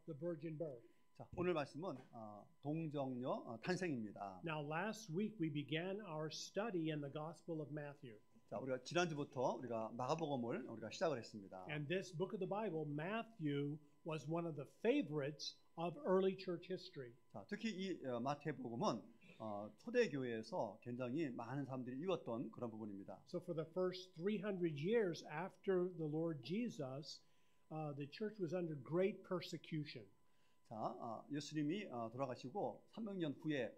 the virgin birth. 자, 오늘 말씀은 동정녀 탄생입니다. Now, last week we began our study in the Gospel of Matthew. 자, 우리가 지난주부터 우리가 마가복음을 우리가 시작을 했습니다. And this book of the Bible, Matthew, was one of the favorites of early church history. 자, 특히 이 마태복음은 초대교회에서 굉장히 많은 사람들이 읽었던 그런 부분입니다. So for the first 300 years after the Lord Jesus, the church was under great persecution. 자, 예수님이 돌아가시고 300년 후에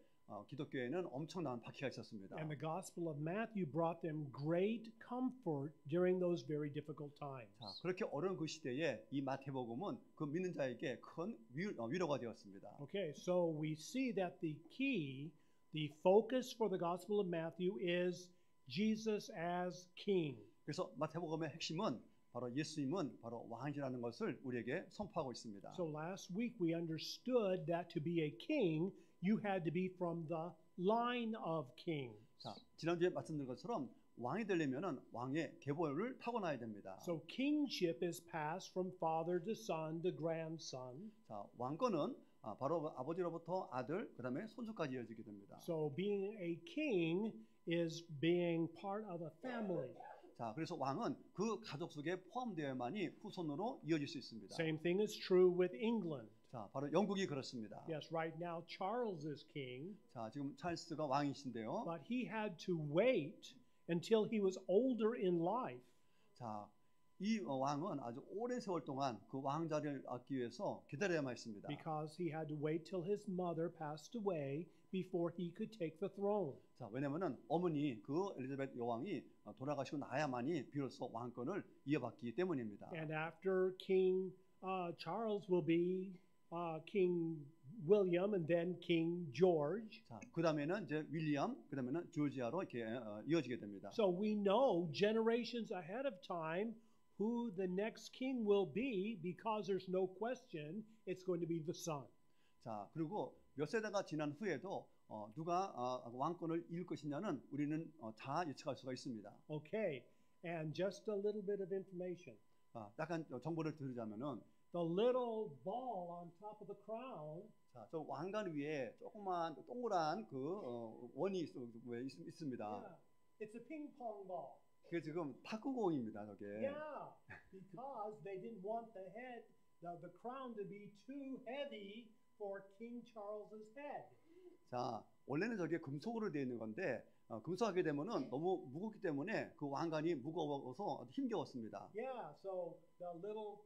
기독교에는 엄청난 박해가 있었습니다. And the Gospel of Matthew brought them great comfort during those very difficult times. 자, 그렇게 어려운 그 시대에 이 마태복음은 그 믿는 자에게 큰 위로가 되었습니다. Okay, so we see that the key, the focus for the Gospel of Matthew is Jesus as King. 그래서 마태복음의 핵심은 바로 예수님은 바로 왕이라는 것을 우리에게 선포하고 있습니다. So last week we understood that to be a king, you had to be from the line of kings. 자, 지난주에 말씀드린 것처럼 왕이 되려면은 왕의 계보를 타고나야 됩니다. So kingship is passed from father to son to grandson. 자, 왕권은 바로 아버지로부터 아들, 그다음에 손주까지 이어지게 됩니다. So being a king is being part of a family. 자, 그래서 왕은 그 가족 속에 포함되어야만이 후손으로 이어질 수 있습니다. Same thing is true with England. 자, 바로 영국이 그렇습니다. Yes, right now Charles is king, 자, 지금 찰스가 왕이신데요. but he had to wait until he was older in life. 자, 이 왕은 아주 오랜 세월 동안 그 왕자를 얻기 위해서 기다려야만 했습니다. Because he had to wait till his mother passed away before he could take the throne. 자, 왜냐면은 어머니 그 엘리자베트 여왕이 돌아가시고 나야만이 비로소 왕권을 이어받기 때문입니다. And after King Charles will be King William and then King George. 자, 그다음에는 이제 윌리엄, 그다음에는 조지아로 이렇게 이어지게 됩니다. So we know generations ahead of time who the next king will be because there's no question it's going to be the son. 자, 그리고 몇 세대가 지난 후에도 누가 왕권을 이을 것이냐는 우리는 다 예측할 수가 있습니다. Okay, and just a little bit of information. 약간 정보를 드리자면은 The little ball on top of the crown. 자, 저 왕관 위에 조그만 동그란 그 원이 있습니다. Yeah, it's a ping pong ball. 그게 지금 탁구공입니다, 저게. Yeah, because they didn't want the head, the crown to be too heavy for King Charles's head. 자, 원래는 저게 금속으로 되어 있는 건데 금속하게 되면은 너무 무겁기 때문에 그 왕관이 무거워서 힘겨웠습니다. Yeah, so the little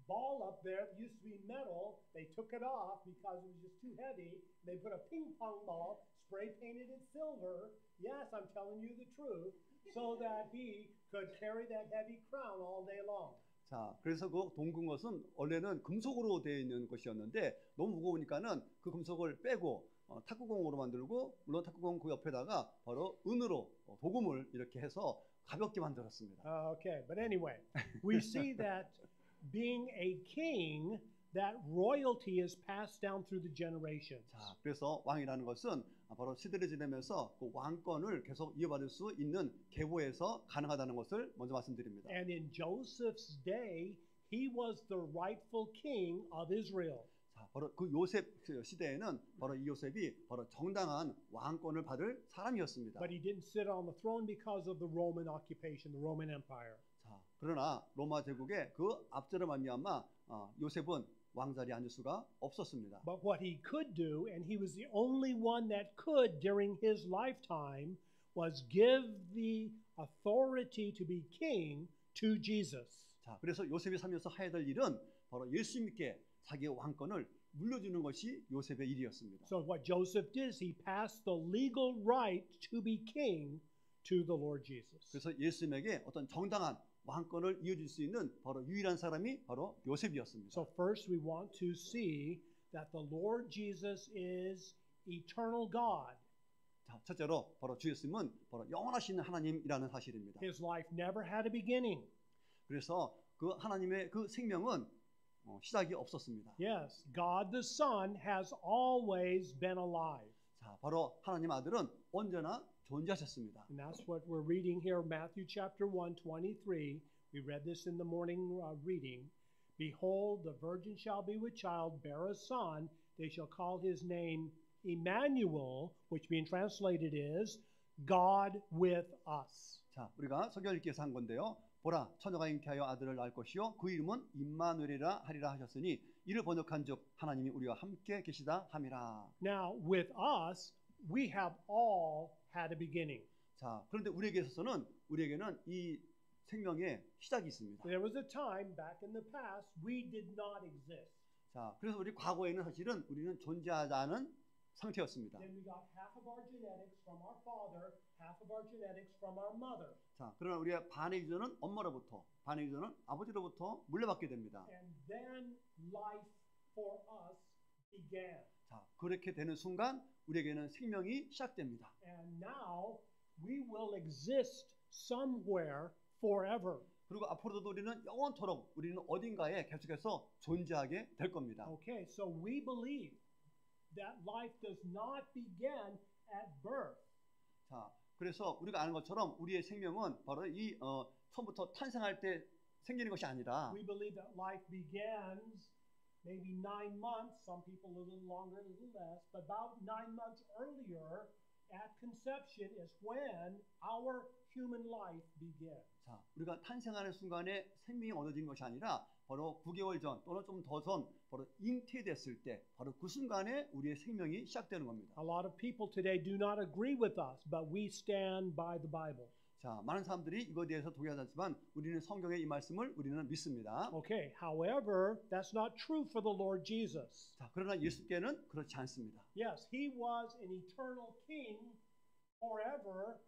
ball up there used to be metal. They took it off because it was just too heavy. They put a ping pong ball, spray painted it silver. Yes, I'm telling you the truth, so that he could carry that heavy crown all day long. 자, 그래서 그 동근 것은 원래는 금속으로 되어 있는 것이었는데 너무 무거우니까는 그 금속을 빼고 탁구공으로 만들고, 물론 탁구공 그 옆에다가 바로 은으로 도금을 이렇게 해서 가볍게 만들었습니다. Okay, but anyway, we see that being a king, that royalty is passed down through the generations. 자, 그래서 왕이라는 것은 바로 시대를 지내면서 그 왕권을 계속 이어받을 수 있는 계보에서 가능하다는 것을 먼저 말씀드립니다. And in Joseph's day, he was the rightful king of Israel. 자, 바로 그 요셉 시대에는 바로 이 요셉이 바로 정당한 왕권을 받을 사람이었습니다. But he didn't sit on the throne because of the Roman occupation, the Roman Empire. 자, 그러나 로마 제국의 그 압제로 말미암아 요셉은 왕자리에 앉을 수가 없었습니다. But what he could do, and he was the only one that could during his lifetime, was give the authority to be king to Jesus. 자, 그래서 요셉이 살면서 해야 될 일은 바로 예수님께 자기의 왕권을 물려주는 것이 요셉의 일이었습니다. So what Joseph did is he passed the legal right to be king to the Lord Jesus. 그래서 예수님에게 어떤 정당한 왕권을 이어줄 수 있는 바로 유일한 사람이 바로 요셉이었습니다. So first we want to see that the Lord Jesus is eternal God. 자, 첫째로 바로 주 예수님은 바로 영원하신 하나님이라는 사실입니다. His life never had a beginning. 그래서 그 하나님의 그 생명은 시작이 없었습니다. Yes, God the Son has always been alive. 자, 바로 하나님 아들은 언제나 존재하셨습니다. And that's what we're reading here, Matthew chapter 1, 23. We read this in the morning reading. Behold, the virgin shall be with child, bear a son. They shall call his name Emmanuel, which being translated is God with us. 자, 우리가 성경 읽기에서 한 건데요. 보라, 처녀가 잉태하여 아들을 낳을 것이요 그 이름은 임마누엘이라 하리라 하셨으니 이를 번역한즉 하나님이 우리와 함께 계시다 함이라. Now, with us, we have all had a beginning. 자, 그런데 우리에게는 이 생명의 시작이 있습니다. There was a time back in the past we did not exist. 자, 그래서 우리 과거에는 사실은 우리는 존재하지 않은 상태였습니다. Then we got half of our genetics from our father, half of our genetics from our mother. 자, 그러나 우리의 반의 유전은 엄마로부터, 반의 유전은 아버지로부터 물려받게 됩니다. And then life for us began. 자, 그렇게 되는 순간 우리에게는 생명이 시작됩니다. And now we will exist somewhere forever. 그리고 앞으로도 우리는 영원토록 우리는 어딘가에 계속해서 존재하게 될 겁니다. Okay, so we believe that life does not begin at birth. 자, 그래서 우리가 아는 것처럼 우리의 생명은 바로 이 처음부터 탄생할 때 생기는 것이 아니라 We believe that life begins maybe 9 months, some people a little longer, a little less, but about 9 months earlier at conception is when our human life begins. 자, 우리가 탄생하는 순간에 생명이 얻어지는 것이 아니라 바로 9개월 전 또는 좀 더 전 바로 잉태됐을 때 바로 그 순간에 우리의 생명이 시작되는 겁니다. A lot of people today do not agree with us, but we stand by the Bible. 자, 많은 사람들이 이거에 대해서 동의하지 않지만 우리는 성경의 이 말씀을 우리는 믿습니다. Okay, however, that's not true for the Lord Jesus. 자, 그러나 예수께는 그렇지 않습니다. Yes, he was an eternal king forever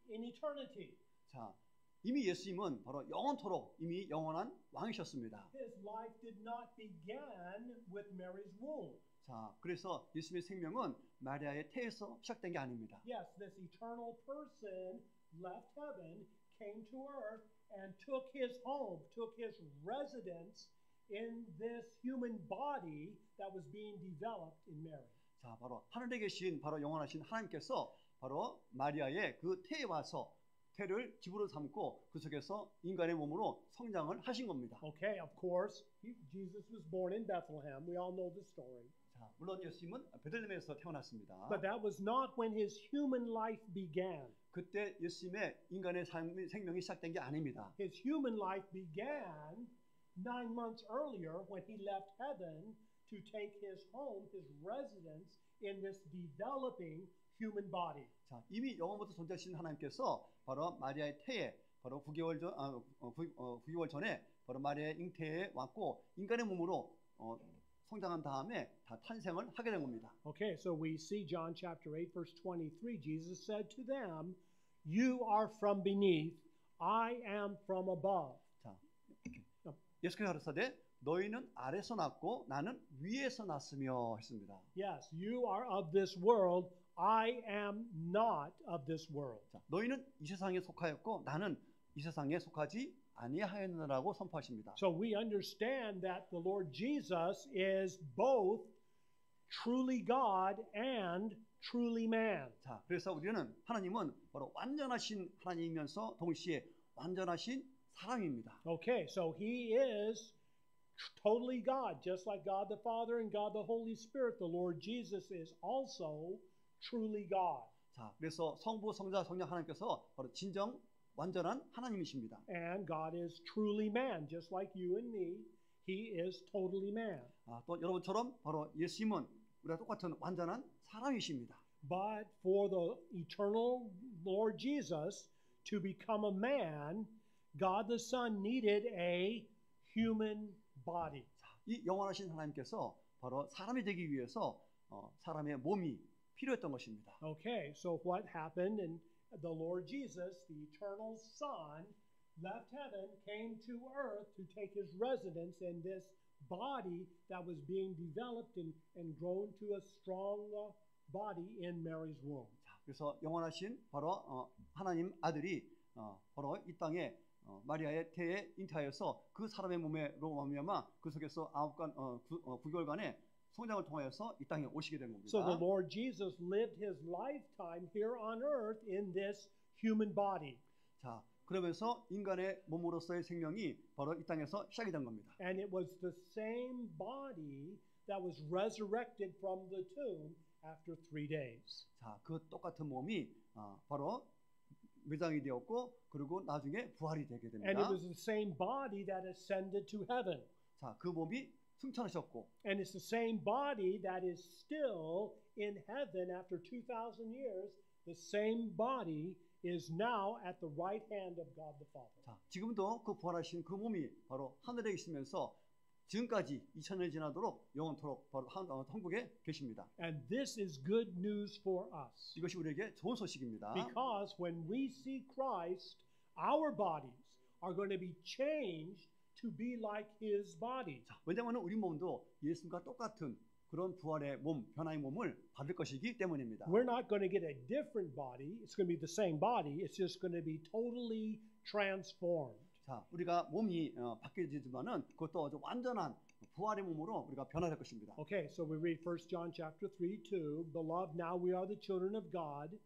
in eternity. 자, 이미 예수님은 바로 영원토록 이미 영원한 왕이셨습니다. His life did not begin with Mary's womb. 자, 그래서 예수님의 생명은 마리아의 태에서 시작된 게 아닙니다. Yes, this eternal person left heaven, came to earth, and took his home, took his residence in this human body that was being developed in Mary. 자, 바로 하늘에 계신 바로 영원하신 하나님께서 바로 마리아의 그 태에 와서 태를 집으로 삼고 그 속에서 인간의 몸으로 성장을 하신 겁니다. Okay, of course, Jesus was born in Bethlehem. We all know the story. 자, 물론 예수님은 베들레헴에서 태어났습니다. But that was not when his human life began. 그때 예수님의 인간의 생명이 시작된 게 아닙니다. His human life began 9 months earlier when he left heaven to take his home, his residence in this developing human body. 자, 이미 영원부터 존재하신 하나님께서 바로 마리아의 태에 바로 9개월 전에 바로 마리아의 잉태에 왔고 인간의 몸으로 성장한 다음에 다 탄생을 하게 된 겁니다. Okay, so we see John chapter 8 verse 23. Jesus said to them, "You are from beneath, I am from above." 자, 예수께서 가르치되 너희는 아래서 났고 나는 위에서 났으며 했습니다. Yes, you are of this world. I am not of this world. 자, 너희는 이 세상에 속하였고 나는 이 세상에 속하지 아니하였느라고 선포하십니다. So we understand that the Lord Jesus is both truly God and truly man. 자, 그래서 우리는 하나님은 바로 완전하신 하나님이면서 동시에 완전하신 사람입니다. Okay, so he is totally God, just like God the Father and God the Holy Spirit. The Lord Jesus is also truly God. 자, 그래서 성부, 성자, 성령 하나님께서 바로 진정 완전한 하나님이십니다. And God is truly man, just like you and me. He is totally man. 또 여러분처럼 바로 예수님은 우리가 똑같은 완전한 사람이십니다. But for the eternal Lord Jesus to become a man, God the Son needed a human body. 자, 이 영원하신 하나님께서 바로 사람이 되기 위해서 사람의 몸이 필요했던 것입니다. Okay, so what happened? And the Lord Jesus, the eternal Son, left heaven, came to earth to take his residence in this body that was being developed and grown to a strong body in Mary's womb. 자, 그래서 영원하신 바로 하나님 아들이 바로 이 땅에 마리아의 태에 잉태하여서 그 사람의 몸으로 말미암아 그 속에서 9개월간의 성장을 통하여서 이 땅에 오시게 된 겁니다. So the Lord Jesus lived his lifetime here on earth in this human body. 자, 그러면서 인간의 몸으로서의 생명이 바로 이 땅에서 시작이 된 겁니다. And it was the same body that was resurrected from the tomb after 3 days. 자, 그 똑같은 몸이 바로 매장이 되었고 그리고 나중에 부활이 되게 And it 됩니다. was the same body that ascended to heaven. 자, 그 몸이 승천하셨고 And it's the same body that is still in heaven after 2,000 years. The same body is now at the right hand of God the Father. 자, 지금도 그 부활하신 그 몸이 바로 하늘에 있으면서 지금까지 2000년이 지나도록 영원토록 바로 천국에 계십니다. And this is good news for us. 이것이 우리에게 좋은 소식입니다. Because when we see Christ, our bodies are going to be changed to be like His body. 자, 왜냐하면 우리 몸도 예수님과 똑같은 그런 부활의 몸, 변화의 몸을 받을 것이기 때문입니다. We're not going to get a different body. It's going to be the same body. It's just going to be totally transformed. 자, 우리가 몸이 바뀌어지지만은 그것도 아주 완전한 부활의 몸으로 우리가 변화될 것입니다. Okay, so we read 1 John chapter 3:2. Beloved, now we are the children of God,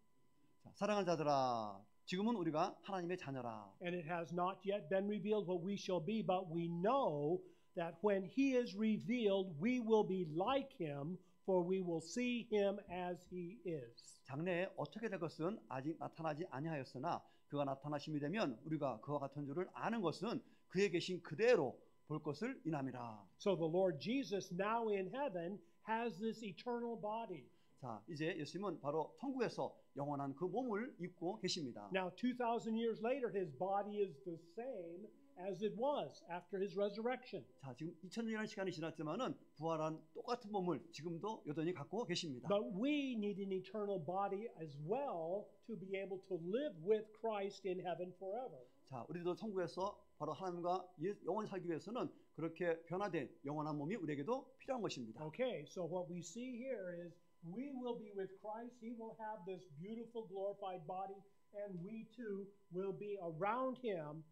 자, 사랑하는 자들아, 지금은 우리가 하나님의 자녀라. and it has not yet been revealed what we shall be, but we know that when He is revealed, we will be like Him, for we will see Him as He is. 장래에 어떻게 될 것은 아직 나타나지 아니하였으나 그가 나타나심이 되면 우리가 그와 같은 줄을 아는 것은 그에 계신 그대로 볼 것을 인함이라. So the Lord Jesus now in heaven has this eternal body. 자, 이제 예수님은 바로 천국에서 영원한 그 몸을 입고 계십니다. Now 2,000 years later, His body is the same as it was after His resurrection. 자, 지금 2000년이라는 시간이 지났지만은 부활한 똑같은 몸을 지금도 여전히 갖고 계십니다. But we need an eternal body as well to be able to live with Christ in heaven forever. 자, 우리도 천국에서 바로 하나님과 영원히 살기 위해서는 그렇게 변화된 영원한 몸이 우리에게도 필요한 것입니다. Okay, so what we see here is we will be with Christ. He will have this beautiful glorified body, and we too will be around Him,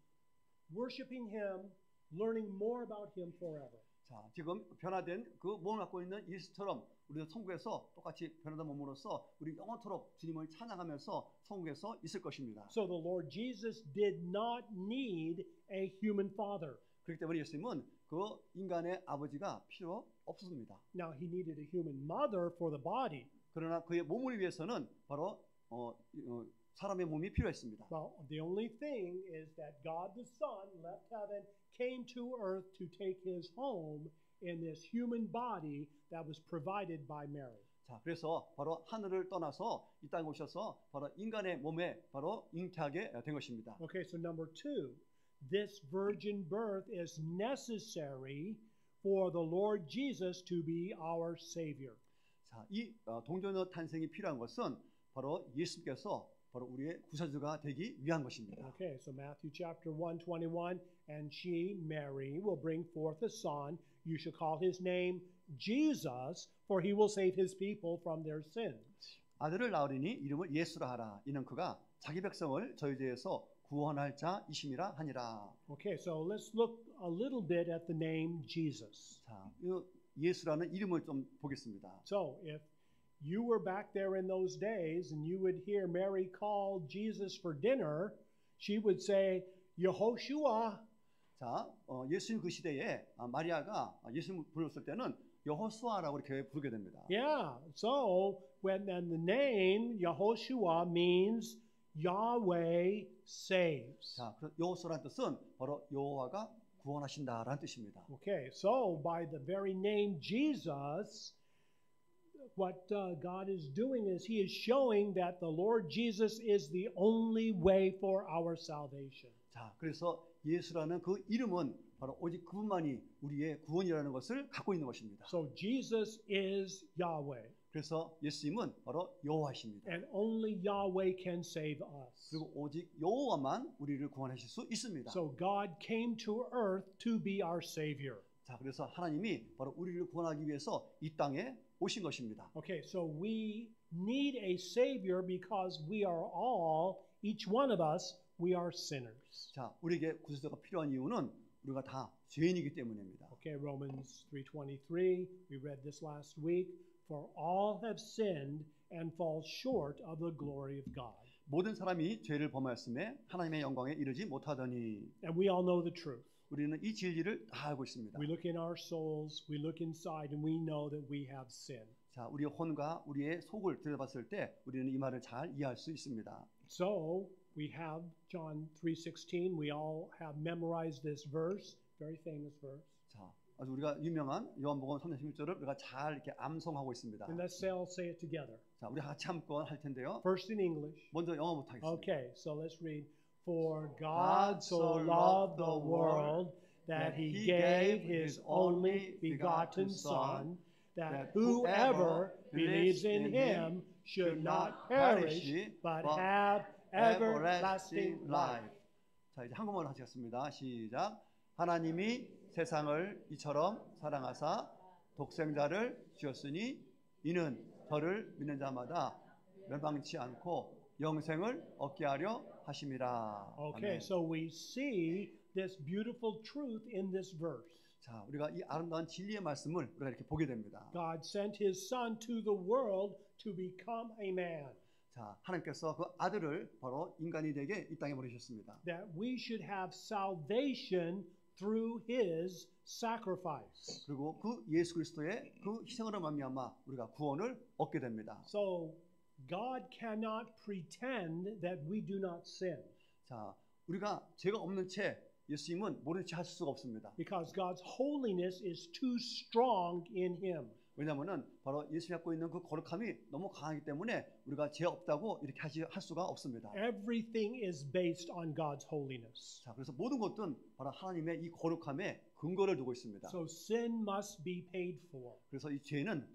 worshiping Him, learning more about Him forever. 자, 지금 변화된 그 몸을 갖고 있는 예수처럼 우리도 천국에서 똑같이 변화된 몸으로서 우리 영원토록 주님을 찬양하면서 천국에서 있을 것입니다. So the Lord Jesus did not need a human father. 그렇기 때문에 예수님은 그 인간의 아버지가 필요 없습니다. Now he needed a human mother for the body. 그러나 그의 몸을 위해서는 바로 사람의 몸이 필요했습니다. Well, the only thing is that God the Son left heaven, came to earth to take His home in this human body that was provided by Mary. 자, 그래서 바로 하늘을 떠나서 이 땅에 오셔서 바로 인간의 몸에 바로 잉태하게 된 것입니다. Okay, so number 2, this virgin birth is necessary for the Lord Jesus to be our Savior. 자, 이 동정녀 탄생이 필요한 것은 바로 예수께서 바로 우리의 구세주가 되기 위한 것입니다. Okay, so Matthew chapter 1:21, and she, Mary, will bring forth a son. You shall call his name Jesus, for he will save his people from their sins. 아들을 낳으리니 이름을 예수라 하라. 이는 그가 자기 백성을 저희 죄에서 구원할 자이심이라 하니라. Okay, so let's look a little bit at the name Jesus. 자, 이 예수라는 이름을 좀 보겠습니다. So if you were back there in those days and you would hear Mary call Jesus for dinner, she would say, Yehoshua. 자, 예수님 그 시대에 마리아가 예수님 불렀을 때는 여호수아라고 이렇게 부르게 됩니다. Yeah, so when then the name Yehoshua means Yahweh saves. 자, 여호수아라는 뜻은 바로 여호와가 구원하신다라는 뜻입니다. Okay, so by the very name Jesus, what God is doing is He is showing that the Lord Jesus is the only way for our salvation. 자, 그래서 예수라는 그 이름은 바로 오직 그분만이 우리의 구원이라는 것을 갖고 있는 것입니다. So Jesus is Yahweh, 그래서 예수님은 바로 여호와이십니다. and only Yahweh can save us. 그리고 오직 여호와만 우리를 구원하실 수 있습니다. So God came to earth to be our Savior. 자, 그래서 하나님이 바로 우리를 구원하기 위해서 이 땅에 오신 것입니다. Okay, so we need a Savior because we are all, each one of us, we are sinners. 자, 우리에게 구세주가 필요한 이유는 우리가 다 죄인이기 때문입니다. Okay, Romans 3:23, we read this last week. For all have sinned and fall short of the glory of God. 모든 사람이 죄를 범하였음에 하나님의 영광에 이르지 못하더니. And we all know the truth. 우리는 이 진리를 다 알고 있습니다. We look in our souls, we look inside, and we know that we have sinned. 자, 우리의 혼과 우리의 속을 들여봤을 때 우리는 이 말을 잘 이해할 수 있습니다. So we have John 3:16. We all have memorized this verse, very famous verse. 자, 아주 우리가 유명한 요한복음 3:16절을 우리가 잘 이렇게 암송하고 있습니다. And let's all say it together. 자, 우리 같이 한번 할 텐데요. First in English. 먼저 영어부터 하겠습니다. Okay, so let's read. For God so loved the world that he gave his only begotten Son, that whoever believes in him should not perish, but have everlasting life. 자, 이제 한국말로 하시겠습니다. 시작. 하나님이 세상을 이처럼 사랑하사 독생자를 주셨으니 이는 저를 믿는 자마다 멸망치 않고 영생을 얻게 하려 하심이라. Okay, 아멘. so we see this beautiful truth in this verse. 자, 우리가 이 아름다운 진리의 말씀을 우리가 이렇게 보게 됩니다. God sent his Son to the world to become a man, 자, 하나님께서 그 아들을 바로 인간이 되게 이 땅에 보내셨습니다. that we should have salvation through his sacrifice. 그리고 그 예수 그리스도의 그 희생으로 말미암아 우리가 구원을 얻게 됩니다. So God cannot pretend that we do not sin, 자, 우리가 죄가 없는 채 예수님은 모른 채 하실 수가 없습니다. because God's holiness is too strong in him. 왜냐하면은 바로 예수님이 갖고 있는 그 거룩함이 너무 강하기 때문에 우리가 죄 없다고 이렇게 할 수가 없습니다. Everything is based on God's holiness. 자, 그래서 모든 것들은 바로 하나님의 이 거룩함에 근거를 두고 있습니다. So sin must be paid for. 그래서 이 죄는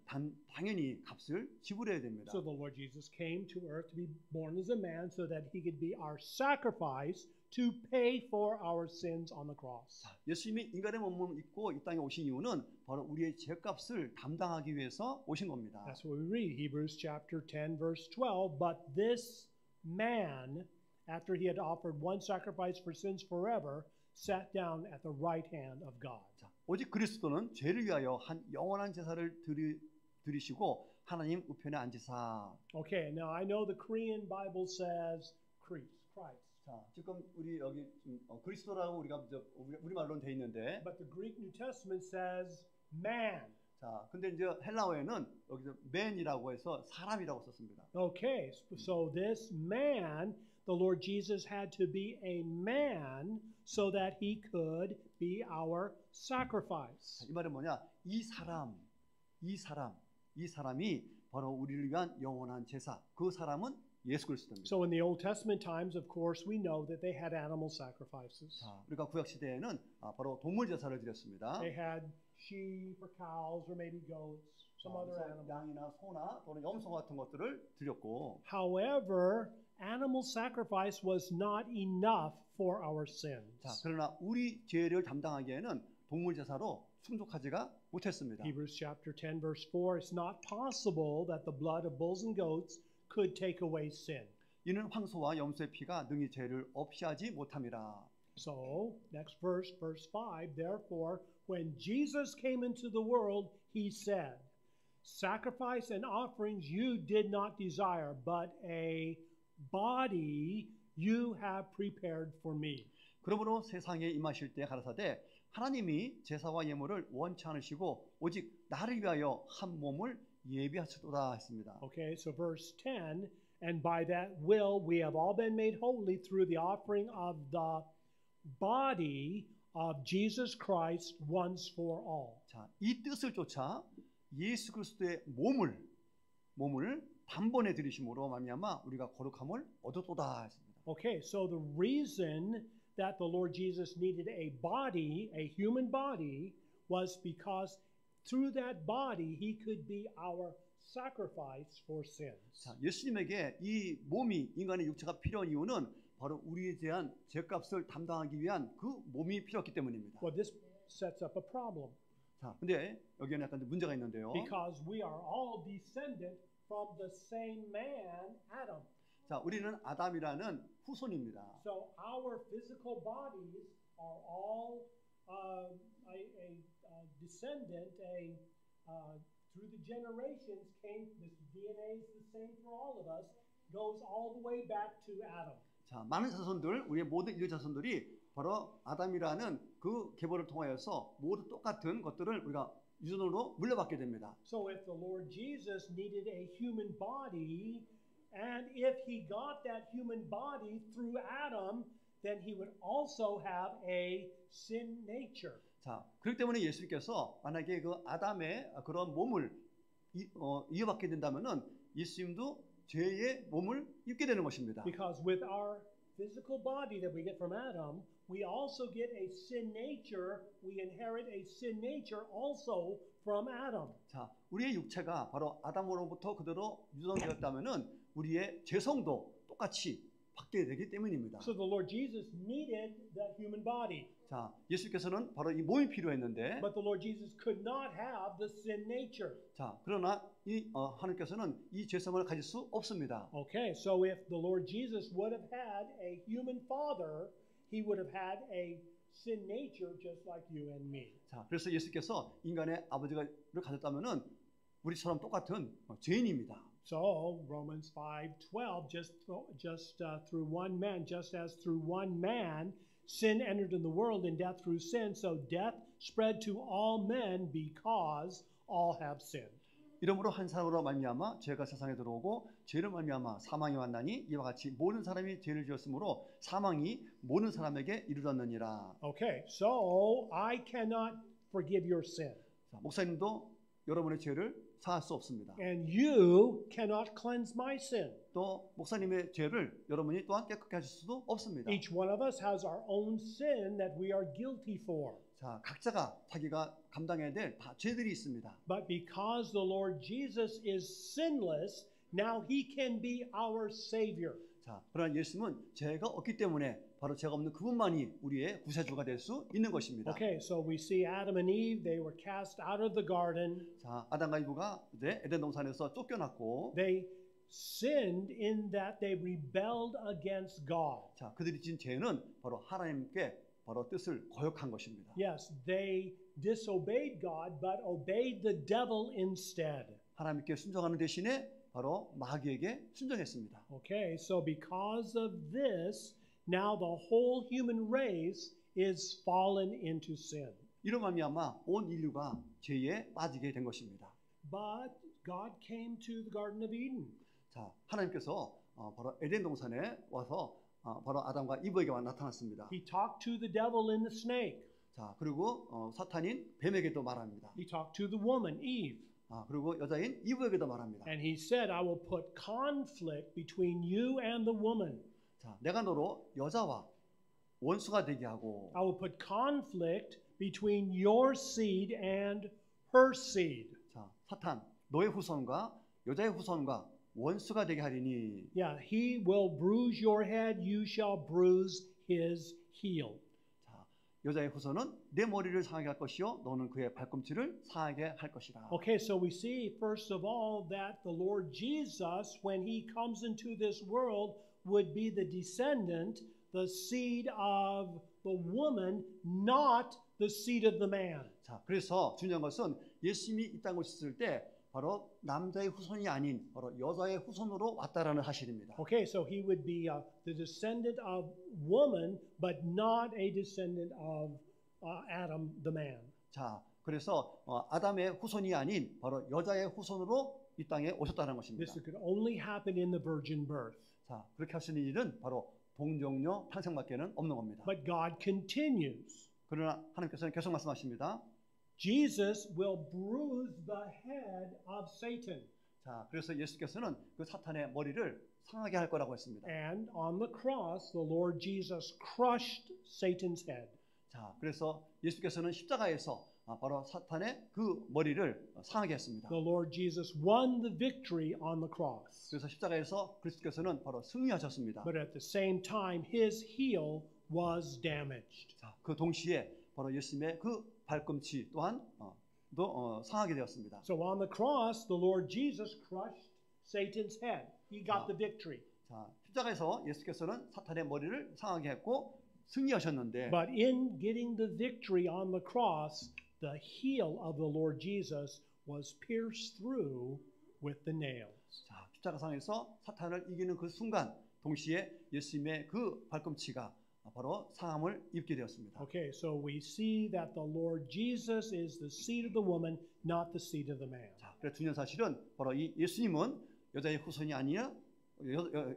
당연히 값을 지불해야 됩니다. So the Lord Jesus came to earth to be born as a man so that he could be our sacrifice to pay for our sins on the cross. 예수님이 인간의 몸을 입고 이 땅에 오신 이유는 바로 우리의 죄값을 담당하기 위해서 오신 겁니다. That's what we read, Hebrews chapter 10, verse 12. But this man, after he had offered one sacrifice for sins forever, sat down at the right hand of God. 자, 오직 그리스도는 죄를 위하여 한 영원한 제사를 드리시고 하나님 우편에 앉으사. Okay, now I know the Korean Bible says Christ. 자, 지금 우리 여기 그리스도라고 우리가 우리말로는 돼 있는데, But the Greek New Testament says man. 자, 근데 이제 헬라어에는 여기서 man이라고 해서 사람이라고 썼습니다. Okay, so this man, the Lord Jesus had to be a man so that he could be our sacrifice. 자, 이 말은 뭐냐? 이 사람이 바로 우리를 위한 영원한 제사. 그 사람은 예수 그리스도입니다. So in the Old Testament times, of course, we know that they had animal sacrifices. 자, 우리가 구약 시대에는 바로 동물 제사를 드렸습니다. They had sheep or cows or maybe goats, some other animal. 양이나 소나 또는 염소 같은 것들을 드렸고. However, animal sacrifice was not enough for our sins. 자, 그러나 우리 죄를 담당하기에는 동물 제사로 충족하지가 못했습니다. Hebrews chapter 10 verse 4, it's not possible that the blood of bulls and goats could take away sin. 이는 황소와 염소의 피가 능히 죄를 없이 하지 못함이라. So, next verse, verse 5, therefore, when Jesus came into the world, he said, sacrifice and offerings you did not desire, but a body you have prepared for me. 그러므로 세상에 임하실 때 가라사대 하나님이 제사와 예물을 원치 않으시고 오직 나를 위하여 한 몸을 예비하셨도다 했습니다. Okay, so verse 10, and by that will we have all been made holy through the offering of the body of Jesus Christ once for all. 자, 이 뜻을 쫓아 예수 그리스도의 몸을 단번에 드리심으로 말미암아 우리가 거룩함을 얻었도다 했습니다. Okay, so the reason that the Lord Jesus needed a body, a human body, was because through that body he could be our sacrifice for sins. 자, 예수님에게 이 몸이 인간의 육체가 필요한 이유는 바로 우리에 대한 죄값을 담당하기 위한 그 몸이 필요했기 때문입니다. Well, this sets up a problem. 자, 근데 여기에는 약간 문제가 있는데요. Because we are all descended from the same man, Adam. 자, 우리는 아담이라는 후손입니다. So our physical bodies are all a descendant, through the generations came, this DNA is the same for all of us, goes all the way back to Adam. 자, 많은 자손들, 우리의 모든 인류 자손들이 바로 아담이라는 그 계보를 통하여서 모두 똑같은 것들을 우리가 유전으로 물려받게 됩니다. So if the Lord Jesus needed a human body, and if he got that human body through Adam, then he would also have a sin nature. 자, 그렇기 때문에 예수님께서 만약에 그 아담의 그런 몸을 이어받게 된다면은 예수님도 죄의 몸을 입게 되는 것입니다. Because with our physical body that we get from Adam, we also get a sin nature. We inherit a sin nature also from Adam. 자, 우리의 육체가 바로 아담으로부터 그대로 유전되었다면은 우리의 죄성도 똑같이 받게 되기 때문입니다. So the Lord Jesus needed that human body. 자, 예수께서는 바로 이 몸이 필요했는데, But the Lord Jesus could not have the sin nature. 자, 그러나 이 하나님께서는 이 죄성을 가질 수 없습니다. Okay, so if the Lord Jesus would have had a human father, he would have had a sin nature just like you and me. 자, 그래서 예수께서 인간의 아버지를 가졌다면은 우리처럼 똑같은 죄인입니다. So Romans 5:12, just through one man, just as through one man sin entered in the world, and death through sin, so death spread to all men because all have sinned. 이러므로 한 사람으로 말미암아 죄가 세상에 들어오고 죄로 말미암아 사망이 왔나니 이와 같이 모든 사람이 죄를 지었으므로 사망이 모든 사람에게 이르렀느니라. Okay, so I cannot forgive your sin, 자, 목사님도 여러분의 죄를 사할 수 없습니다. and you cannot cleanse my sin. 또 목사님의 죄를 여러분이 또한 깨끗게 하실 수도 없습니다. Each one of us has our own sin that we are guilty for. 자, 각자가 자기가 감당해야 될 다 죄들이 있습니다. But because the Lord Jesus is sinless, now he can be our Savior. 자, 그러나 예수님은 죄가 없기 때문에 바로 죄가 없는 그분만이 우리의 구세주가 될 수 있는 것입니다. Okay, so we see Adam and Eve, they were cast out of the garden. 자, 아담과 이브가 이제 에덴 동산에서 쫓겨났고, They sinned in that they rebelled against God. 자, 그들이 지은 죄는 바로 하나님께 바로 뜻을 거역한 것입니다. Yes, they disobeyed God, but obeyed the devil instead. 하나님께 순종하는 대신에 바로 마귀에게 순종했습니다. Okay, so because of this, now the whole human race is fallen into sin. 이로 말미암아 온 인류가 죄에 빠지게 된 것입니다. But God came to the Garden of Eden. 자, 하나님께서 바로 에덴 동산에 와서 바로 아담과 이브에게 나타났습니다. He talked to the devil and the snake. 자, 그리고 사탄인 뱀에게도 말합니다. He talked to the woman, Eve. 그리고 여자인 이브에게도 말합니다. And he said, I will put conflict between you and the woman. 자, 내가 너로 여자와 원수가 되게 하고, I will put conflict between your seed and her seed. 자, 사탄, 너의 후손과 여자의 후손과 원수가 되게 하리니. Yeah, he will bruise your head, you shall bruise his heel. 자, 여자의 후손은 내 머리를 상하게 할 것이요 너는 그의 발꿈치를 상하게 할 것이라. Okay, so we see first of all that the Lord Jesus, when he comes into this world, would be the descendant, the seed of the woman, not the seed of the man. 자, 그래서 중요한 것은 예수님이 이 땅에 오셨을 때 바로 남자의 후손이 아닌 바로 여자의 후손으로 왔다라는 사실입니다. Okay, so he would be the descendant of woman, but not a descendant of Adam, the man. 자, 그래서 아담의 후손이 아닌 바로 여자의 후손으로 이 땅에 오셨다는 것입니다. This could only happen in the virgin birth. 자, 그렇게 할 수 있는 일은 바로 동정녀 탄생밖에는 없는 겁니다. But God continues. 그러나 하나님께서는 계속 말씀하십니다. Jesus will bruise the head of Satan. 자, 그래서 예수께서는 그 사탄의 머리를 상하게 할 거라고 했습니다. And on the cross, the Lord Jesus crushed Satan's head. 자, 그래서 예수께서는 십자가에서 바로 사탄의 그 머리를 상하게 했습니다. The Lord Jesus won the victory on the cross. 그래서 십자가에서 그리스도께서는 바로 승리하셨습니다. But at the same time, his heel was damaged. 자, 그 동시에 바로 예수님의 그 발꿈치 또한 또 상하게 되었습니다. So on the cross, the Lord Jesus crushed Satan's head. He got the victory. 자, 십자가에서 예수께서는 사탄의 머리를 상하게 했고 승리하셨는데, But in getting the victory on the cross, the heel of the Lord Jesus was pierced through with the nails. 자, 십자가상에서 사탄을 이기는 그 순간 동시에 예수님의 그 발꿈치가 바로 상함을 입게 되었습니다. Okay, so we see that the Lord Jesus is the seed of the woman, not the seed of the man. 자, 그래서 중요한 사실은 바로 이 예수님은 여자의 후손이 아니야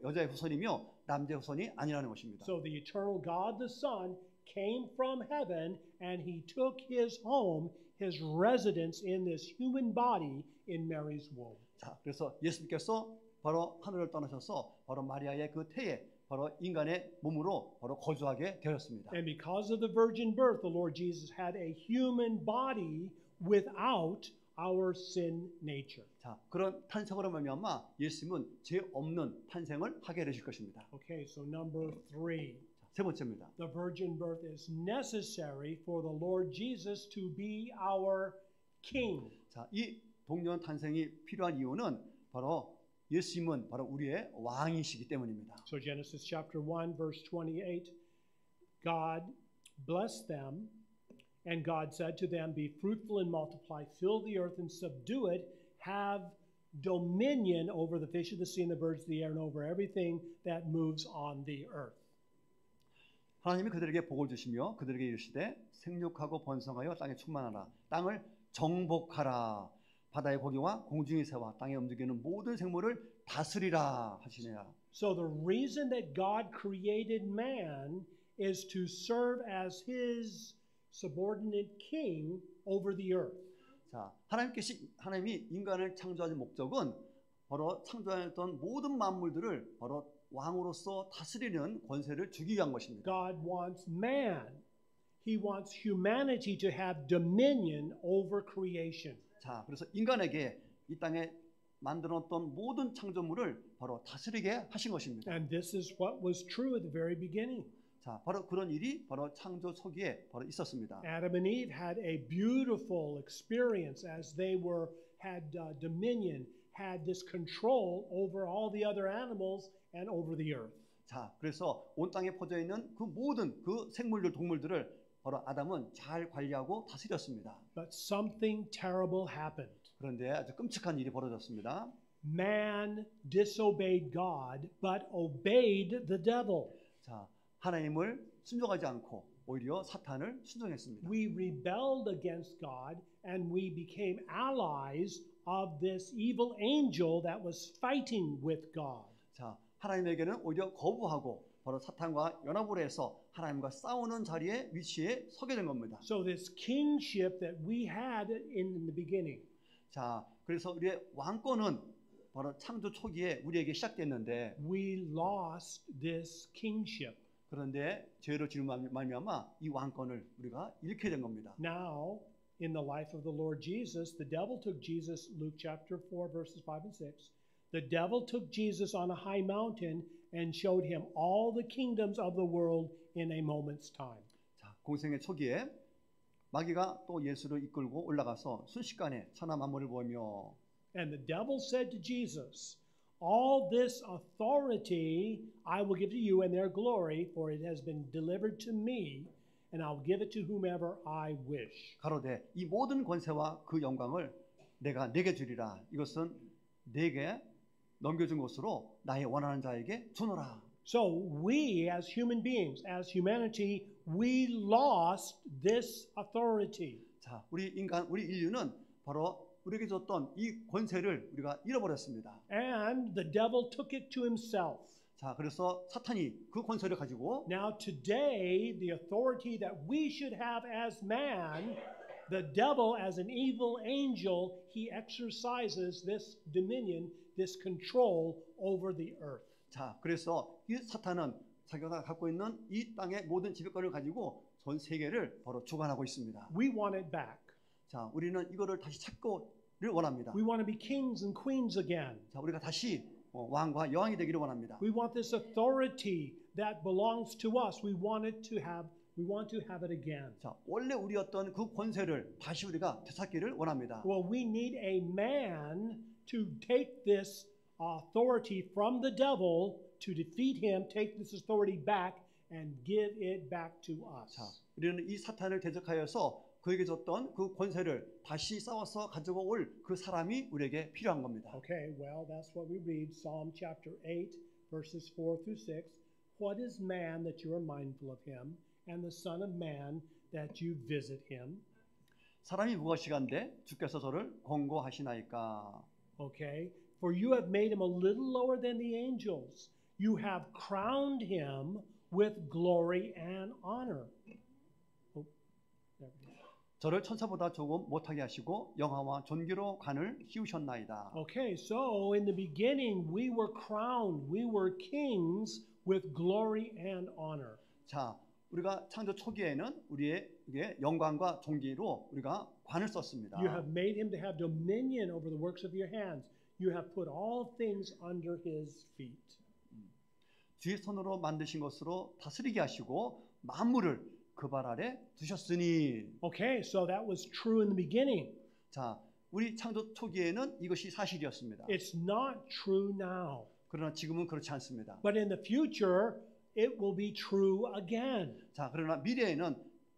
여자의 후손이며 남자의 후손이 아니라는 것입니다. So the eternal God the Son came from heaven and he took his home, his residence in this human body in Mary's womb. 자, 그래서 예수님께서 바로 하늘을 떠나셔서 바로 마리아의 그 태에 바로 인간의 몸으로 바로 거주하게 되었습니다. And because of the virgin birth, the Lord Jesus had a human body without our sin nature. 자, 그런 탄생으로 말미암아 예수님은 죄 없는 탄생을 하게 되실 것입니다. Okay, so number 3. 자, 세 번째입니다. The virgin birth is necessary for the Lord Jesus to be our king. 자, 이 동년 탄생이 필요한 이유는 바로 예수님은 바로 우리의 왕이시기 때문입니다. So Genesis chapter 1 verse 28, God blessed them, and God said to them, be fruitful and multiply, fill the earth and subdue it, have dominion over the fish of the sea and the birds of the air and over everything that moves on the earth. 하나님이 그들에게 복을 주시며 그들에게 이르시되 생육하고 번성하여 땅에 충만하라. 땅을 정복하라. 바다의 고기와 공중의 새와 땅에 움직이는 모든 생물을 다스리라 하시네요. So the reason that God created man is to serve as his subordinate king over the earth. 자, 하나님이 인간을 창조하신 목적은 바로 창조하였던 모든 만물들을 바로 왕으로서 다스리는 권세를 주기 위한 것입니다. God wants man. He wants humanity to have dominion over creation. 자, 그래서 인간에게 이 땅에 만들었던 모든 창조물을 바로 다스리게 하신 것입니다. And this is what was true at the very beginning. 자, 바로 그런 일이 바로 창조 초기에 바로 있었습니다. Adam and Eve had a beautiful experience as they had dominion, had this control over all the other animals and over the earth. 자, 그래서 온 땅에 퍼져 있는 그 모든 그 생물들, 동물들을 바로 아담은 잘 관리하고 다스렸습니다. But something terrible happened. 그런데 아주 끔찍한 일이 벌어졌습니다. Man disobeyed God, but obeyed the devil. 자, 하나님을 순종하지 않고 오히려 사탄을 순종했습니다. We rebelled against God and we became allies of this evil angel that was fighting with God. 자, 하나님에게는 오히려 거부하고 바로 사탄과 연합을 해서 하나님과 싸우는 자리에 위치에 서게 된 겁니다. So this kingship that we had in the beginning. 자, 그래서 우리의 왕권은 바로 창조 초기에 우리에게 시작됐는데 We lost this kingship. 그런데 죄로 지은 말미암아 이 왕권을 우리가 잃게 된 겁니다. Now, in the life of the Lord Jesus, the devil took Jesus, Luke chapter 4, verses 5 and 6. The devil took Jesus on a high mountain and showed him all the kingdoms of the world in a moment's time. 자, 공생의 초기에 마귀가 또 예수를 이끌고 올라가서 순식간에 천하 만물을 보며 And the devil said to Jesus, all this authority I will give to you and their glory, for it has been delivered to me, and I'll give it to whomever I wish. 가로되 이 모든 권세와 그 영광을 내가 내게 주리라. 이것은 내게 넘겨준 것으로 나의 원하는 자에게 주노라. So we as human beings, as humanity, we lost this authority. 자, 우리 인류는 바로 우리에게 줬던 이 권세를 우리가 잃어버렸습니다. And the devil took it to himself. 자, 그래서 사탄이 그 권세를 가지고 Now today, the authority that we should have as man, the devil as an evil angel, he exercises this dominion, this control over the earth. 자, 그래서 이 사탄은 자기가 갖고 있는 이 땅의 모든 지배권을 가지고 전 세계를 바로 주관하고 있습니다. We want it back. 자, 우리는 이거를 다시 찾고를 원합니다. We want to be kings and queens again. 자, 우리가 다시 왕과 여왕이 되기를 원합니다. We want this authority that belongs to us. We want to have it again. 자, 원래 우리였던 그 권세를 다시 우리가 되찾기를 원합니다. Well, we need a man to take this authority from the devil, to defeat him, take this authority back and give it back to us. 자, 우리는 이 사탄을 대적하여서 그에게 줬던 그 권세를 다시 싸워서 가지고 올 그 사람이 우리에게 필요한 겁니다. Okay, well, that's what we read, Psalm chapter 8, verses 4 through 6. What is man that you are mindful of him, and the Son of Man that you visit him? 사람이 무엇이간데 주께서 저를 권고하시나이까. Okay, for you have made him a little lower than the angels. You have crowned him with glory and honor. Oh, there we go. 저를 천사보다 조금 못하게 하시고 영화와 존귀로 관을 씌우셨나이다. Okay, so in the beginning we were crowned, we were kings with glory and honor. 자, 우리가 창조 초기에는 우리에게 영광과 존귀로 우리가 관을 썼습니다. You have made him to have dominion over the works of your hands. You have put all things under his feet. 주의 손으로 만드신 것으로 다스리게 하시고 만물을 그 발 아래 두셨으니. Okay, so that was true in the beginning. 자, 우리 창조 초기에는 이것이 사실이었습니다. It's not true now. 그러나 지금은 그렇지 않습니다. But in the future, it will be true again. 자, 그러나 미래에는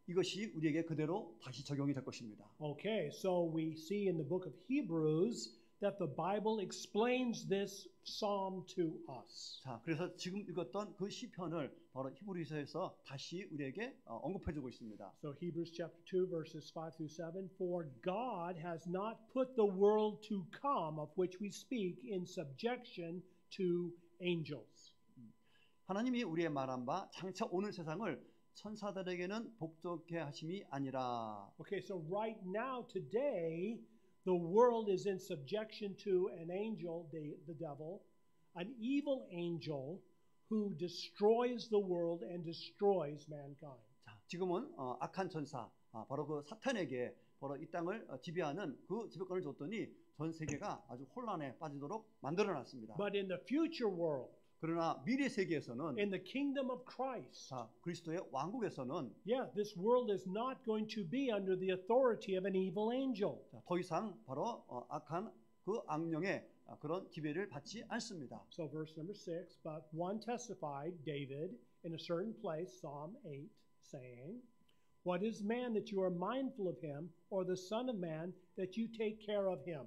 이것이 우리에게 그대로 다시 적용이 될 것입니다. Okay, so we see in the book of Hebrews that the Bible explains this psalm to us. 자, 그래서 지금 읽었던 그 시편을 바로 히브리서에서 다시 우리에게 언급해주고 있습니다. So Hebrews chapter 2 verses 5 through 7, For God has not put the world to come of which we speak in subjection to angels. 하나님이 우리의 말한 바 장차 오는 세상을 천사들에게는 복종케 하심이 아니라. Okay, so right now, today, the world is in subjection to an angel, the devil, an evil angel who destroys the world and destroys mankind. 자, 지금은 악한 천사, 바로 그 사탄에게 바로 이 땅을 지배하는 그 지배권을 줬더니 전 세계가 아주 혼란에 빠지도록 만들어놨습니다. But in the future world, 그러나 미래 세계에서는 in the kingdom of Christ, 자, 그리스도의 왕국에서는 yeah, this world is not going to be under the authority of an evil angel. 자, 더 이상 바로 악한 그 악령의 그런 지배를 받지 않습니다. So verse number 6, but one testified, David, in a certain place, Psalm 8, saying, What is man that you are mindful of him, or the son of man that you take care of him?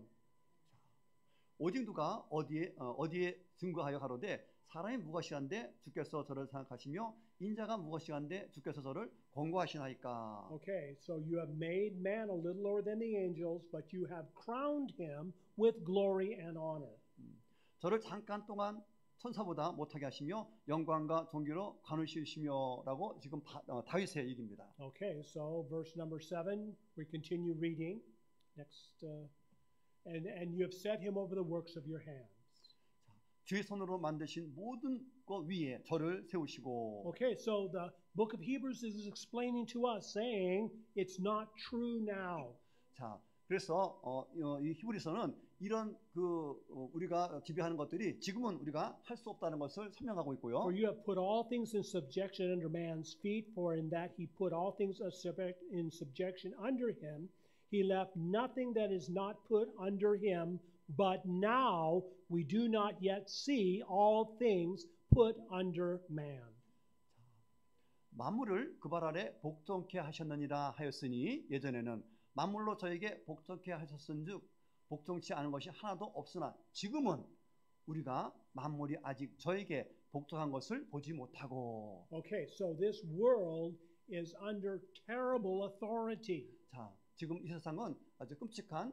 오직 누가 어디에 증거하여 가로되 사람이 무엇이한데 주께서 저를 생각하시며 인자가 무엇이한데 주께서 저를 권고하시나이까. Okay, so you have made man a little lower than the angels, but you have crowned him with glory and honor. 저를 잠깐 동안 천사보다 못하게 하시며 영광과 존귀로 관을 씌우시며라고 지금 다윗의 얘기입니다. Okay, so verse number 7, we continue reading. Next, and you have set him over the works of your hands. 주의 손으로 만드신 모든 것 위에 저를 세우시고. Okay, so the book of Hebrews is explaining to us, saying it's not true now. 자, 그래서 이 히브리서는 이런 우리가 지배하는 것들이 지금은 우리가 할 수 없다는 것을 설명하고 있고요. For you have put all things in subjection under man's feet, for in that he put all things in subjection under him, he left nothing that is not put under him. But now we do not yet see all things put under man. 만물을 그 발 아래 복종케 하셨느니라 하였으니 예전에는 만물로 저에게 복종케 하셨은즉 복종치 않은 것이 하나도 없으나 지금은 우리가 만물이 아직 저에게 복종한 것을 보지 못하고. Okay, so this world is under terrible authority. 자, 지금 이 세상은 아주 끔찍한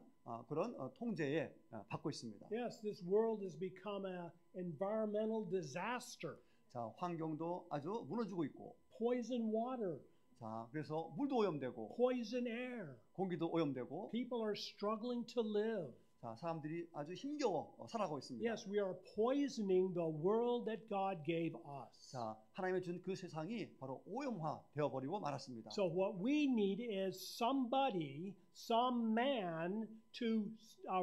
그런 통제에 받고 있습니다. Yes, this world has become an environmental disaster. 자, 환경도 아주 무너지고 있고. Poison water. 자, 그래서 물도 오염되고. Poison air. 공기도 오염되고. People are struggling to live. 자, 사람들이 아주 힘겨워 살아가고 있습니다. Yes, we are poisoning the world that God gave us. 자, 하나님이 준 그 세상이 바로 오염화 되어 버리고 말았습니다. So what we need is somebody, some man to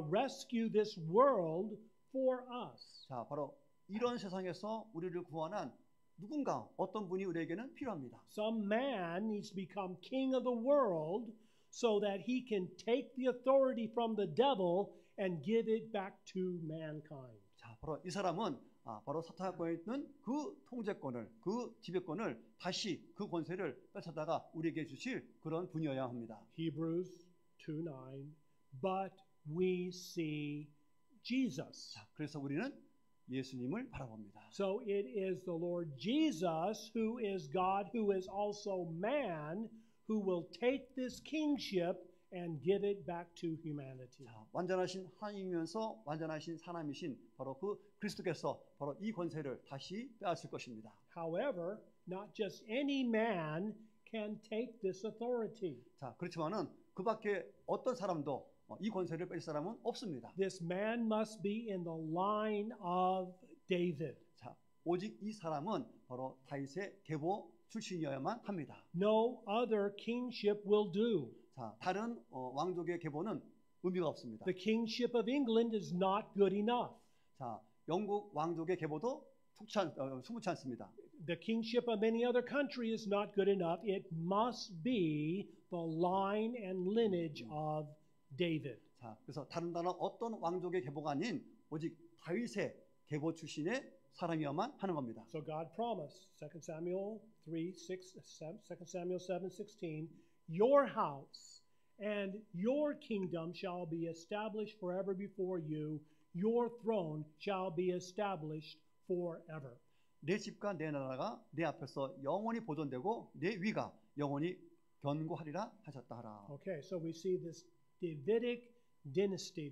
rescue this world for us. 자, 바로 이런 세상에서 우리를 구원한 누군가 어떤 분이 우리에게는 필요합니다. Some man needs to become king of the world so that he can take the authority from the devil and give it back to mankind. 자, 바로 이 사람은 바로 사탄이 갖고 있는 그 통제권을, 그 지배권을 다시 그 권세를 뺏어다가 우리에게 주실 그런 분이어야 합니다. Hebrews 2:9. But we see Jesus. 자, 그래서 우리는 예수님을 바라봅니다. So it is the Lord Jesus who is God, who is also man, who will take this kingship and give it back to humanity. 자, 완전하신 하나님이면서 완전하신 사람이신 바로 그 그리스도께서 바로 이 권세를 다시 빼앗을 것입니다. However, not just any man can take this authority. 자, 그렇지만은 그 밖에 어떤 사람도 이 권세를 뺄 사람은 없습니다. This man must be in the line of David. 자, 오직 이 사람은 바로 다윗의 계보 출신이어야만 합니다. No other kingship will do. 자, 다른 왕족의 계보는 의미가 없습니다. The kingship of England is not good enough. 자, 영국 왕족의 계보도 충분치 않습니다. The kingship of any other country is not good enough. It must be the line and lineage of David. 자, 그래서 다른 어떤 왕족의 계보가 아닌 오직 다윗의 계보 출신의 사람이어만 하는 겁니다. So God promised, 2 Samuel 7:16, your house and your kingdom shall be established forever before you. Your throne shall be established forever. 내 집과 내 나라가 내 앞에서 영원히 보존되고 내 위가 영원히 견고하리라 하셨다 하라. Okay, so we see this Davidic dynasty.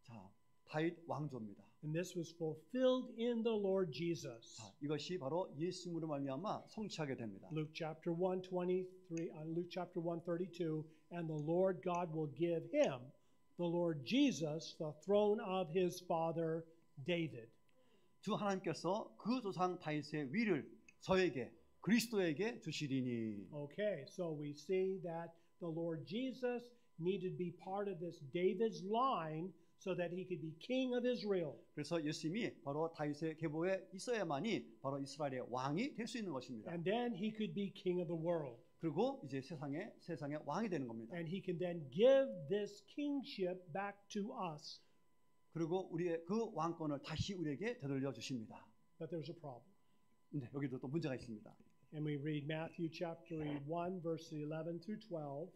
자, 다윗 왕조입니다. And this was fulfilled in the Lord Jesus. 자, 이것이 바로 예수님으로 말미암아 성취하게 됩니다. Luke chapter 1:32, and the Lord God will give him, the Lord Jesus, the throne of his father David. 주 하나님께서 그 조상 다윗의 위를 저에게 그리스도에게 주시리니. Okay, so we see that the Lord Jesus needed to be part of this David's line so that he could be king of Israel. 그래서 예수님이 바로 다윗의 계보에 있어야만이 바로 이스라엘의 왕이 될 수 있는 것입니다. And then he could be king of the world. 그리고 이제 세상의 왕이 되는 겁니다. And he can then give this kingship back to us. 그리고 우리의 그 왕권을 다시 우리에게 되돌려 주십니다. But there's a problem. 네, 여기도 또 문제가 있습니다. And we read Matthew chapter 1, verses 11 through 12.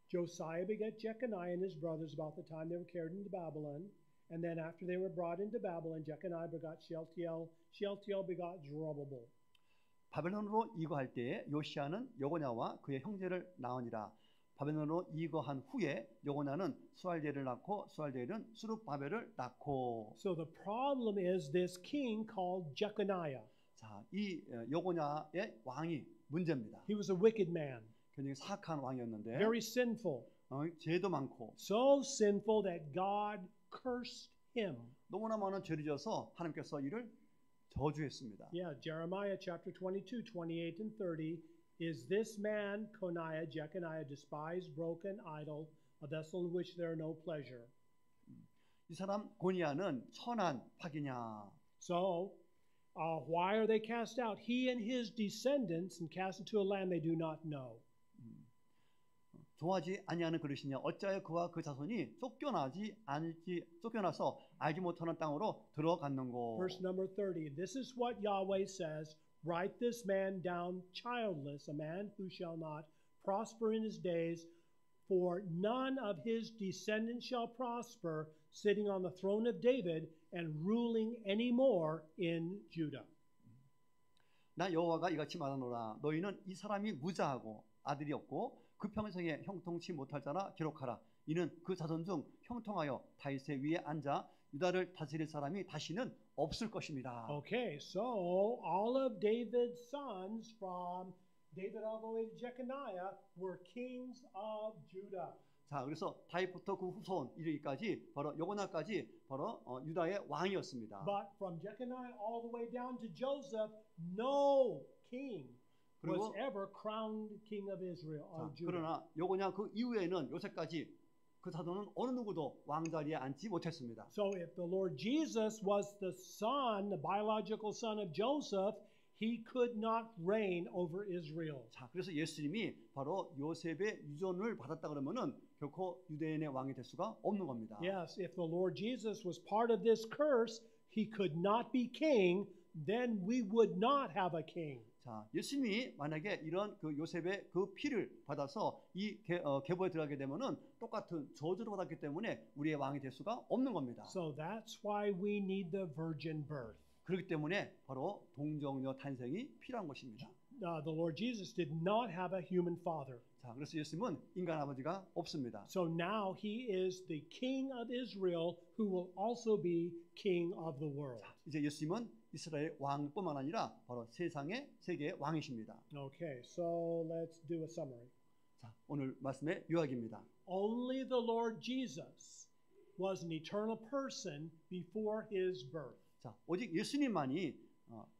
Josiah begat Jeconiah and his brothers about the time they were carried into Babylon. And then after they were brought into Babylon, Jeconiah begot Shealtiel. Shealtiel begot Zerubbabel. 바벨론으로 이거할 때에 요시아는 여고냐와 그의 형제를 낳으니라. 바벨론으로 이거한 후에 여고냐는 수알디엘을 낳고 수알디엘은 수룹바벨을 낳고. So the problem is this king called Jeconiah. 자, 이 여고냐의 왕이 문제입니다. He was a wicked man, 굉장히 사악한 왕이었는데 very sinful. 죄도 많고 So sinful that God cursed him. 너무나 많은 죄를 지어서 하나님께서 이를 저주했습니다. Yeah, Jeremiah chapter 22, 28 and 30. Is this man, Jeconiah, despised, broken, idle, a vessel in which there are no pleasure? 이 사람 고니아는 천한 파기냐. So, why are they cast out? He and his descendants and cast into a land they do not know. 좋아하지 아니하는 그릇이냐. 어찌하여 그와 그 자손이 쫓겨나서 알지 못하는 땅으로 들어갔는고. Verse number 30. This is what Yahweh says. Write this man down childless, a man who shall not prosper in his days, for none of his descendants shall prosper, sitting on the throne of David and ruling any more in Judah. 나 여호와가 이같이 말하노라. 너희는 이 사람이 무자하고 아들이 없고 그 평생에 형통치 못할 자라 기록하라. 이는 그 자손 중 형통하여 다윗의 위에 앉아 유다를 다스릴 사람이 다시는 없을 것입니다. Okay, so all of David's sons from David all the way to Jeconiah were kings of Judah. 자, 그래서 다윗부터 그 후손 이르기까지 바로 여고나까지 바로 유다의 왕이었습니다. But from Jeconiah all the way down to Joseph, no king was ever crowned king of Israel of Judah. 그러나 여고냐 그 이후에는 요새까지 그 자손은 어느 누구도 왕자리에 앉지 못했습니다. So if the Lord Jesus was the son, the biological son of Joseph, he could not reign over Israel. 자, 그래서 예수님이 바로 요셉의 유전을 받았다 그러면은 결코 유대인의 왕이 될 수가 없는 겁니다. Yes, if the Lord Jesus was part of this curse, he could not be king, then we would not have a king. 자, 예수님이 만약에 이런 그 요셉의 그 피를 받아서 이 계보에 들어가게 되면은 똑같은 저주를 받았기 때문에 우리의 왕이 될 수가 없는 겁니다. So that's why we need the virgin birth. 그렇기 때문에 바로 동정녀 탄생이 필요한 것입니다. The Lord Jesus did not have a human father. 자, 그래서 예수님은 인간 아버지가 없습니다. So now he is the king of Israel who will also be king of the world. 이제 예수님은 이스라엘 왕뿐만 아니라 바로 세상의 세계의 왕이십니다. Okay, so let's do a summary. 자, 오늘 말씀의 요약입니다. Only the Lord Jesus was an eternal person before his birth. 자, 오직 예수님만이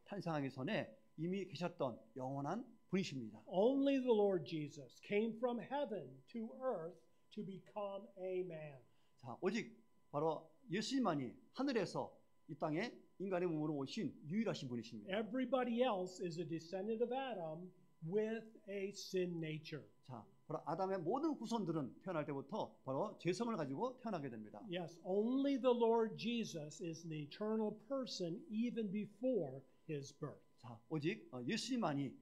탄생하기 전에 이미 계셨던 영원한 분이십니다. Only the Lord Jesus came from heaven to earth to become a man. 자, 오직 바로 예수님만이 하늘에서 이 땅에 인간의 몸으로 오신 유일하신 분이십니다. Everybody else is a descendant of Adam with a sin nature. 자, 바로 아담의 모든 후손들은 태어날 때부터 바로 죄성을 가지고 태어나게 됩니다. Yes, only the Lord Jesus is an eternal person even before his birth. 자, 오직 예수님만이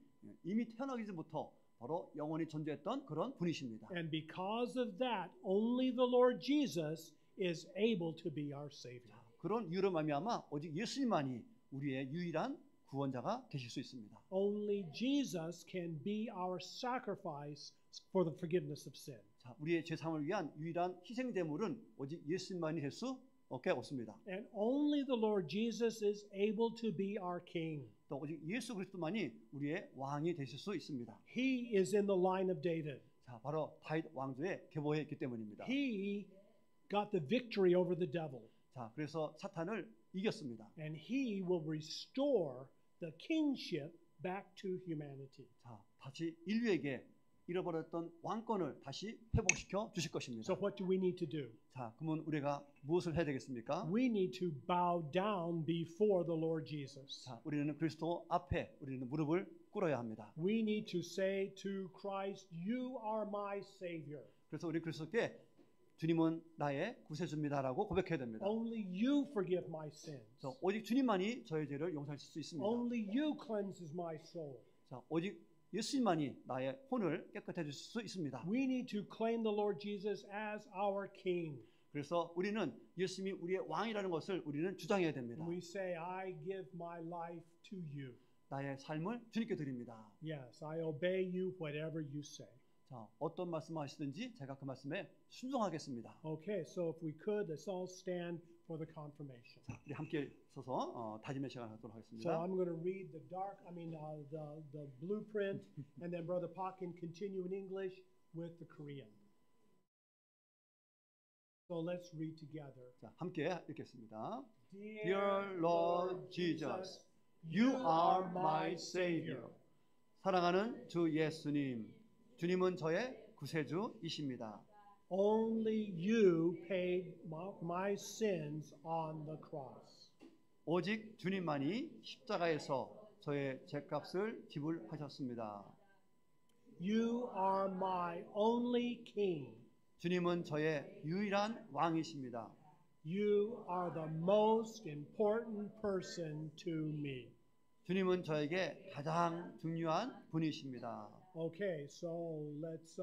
이미 태어나기 전부터 바로 영원히 존재했던 그런 분이십니다. And because of that, only the Lord Jesus is able to be our Savior. 그런 이유로 말미암아 오직 예수님만이 우리의 유일한 구원자가 되실 수 있습니다. Only Jesus can be our sacrifice for the forgiveness of sin. 자, 우리의 죄 사함을 위한 유일한 희생 제물은 오직 예수님만이 될 수 없습니다. And only the Lord Jesus is able to be our king. 또 오직 예수 그리스도만이 우리의 왕이 되실 수 있습니다. He is in the line of David. 자, 바로 다윗 왕조의 계보에 있기 때문입니다. He got the victory over the devil. 자, 그래서 사탄을 이겼습니다. And he will restore the kingship back to humanity. 자, 다시 인류에게 잃어버렸던 왕권을 다시 회복시켜 주실 것입니다. So what do we need to do? 자, 그러면 우리가 무엇을 해야 되겠습니까? We need to bow down before the Lord Jesus. 자, 우리는 그리스도 앞에 우리는 무릎을 꿇어야 합니다. We need to say to Christ, "You are my Savior." 그래서 우리 그리스도께 주님은 나의 구세주입니다라고 고백해야 됩니다. Only you forgive my sins. 자, 오직 주님만이 저의 죄를 용서하실 수 있습니다. Only you cleanses my soul. 자, 오직 예수님만이 나의 혼을 깨끗해 주실 수 있습니다. We need to claim the Lord Jesus as our King. 그래서 우리는 예수님이 우리의 왕이라는 것을 우리는 주장해야 됩니다. We say, "I give my life to you." 나의 삶을 주님께 드립니다. Yes, I obey you whatever you say. 자, 어떤 말씀을 하시든지 제가 그 말씀에 순종하겠습니다. Okay, so if we could, let's all stand for the confirmation. 자, 우리 함께 서서 다짐의 시간을 갖도록 So 하겠습니다. I'm going to read the the blueprint, and then Brother Pa can continue in English with the Korean. So let's read together. 자, 함께 읽겠습니다. Dear Lord Jesus, You are my Savior. 사랑하는 주 예수님, 주님은 저의 구세주이십니다. Only you paid my sins on the cross. 오직 주님만이 십자가에서 저의 죄값을 지불하셨습니다. You are my only king. 주님은 저의 유일한 왕이십니다. You are the most important person to me. 주님은 저에게 가장 중요한 분이십니다. Okay, so let's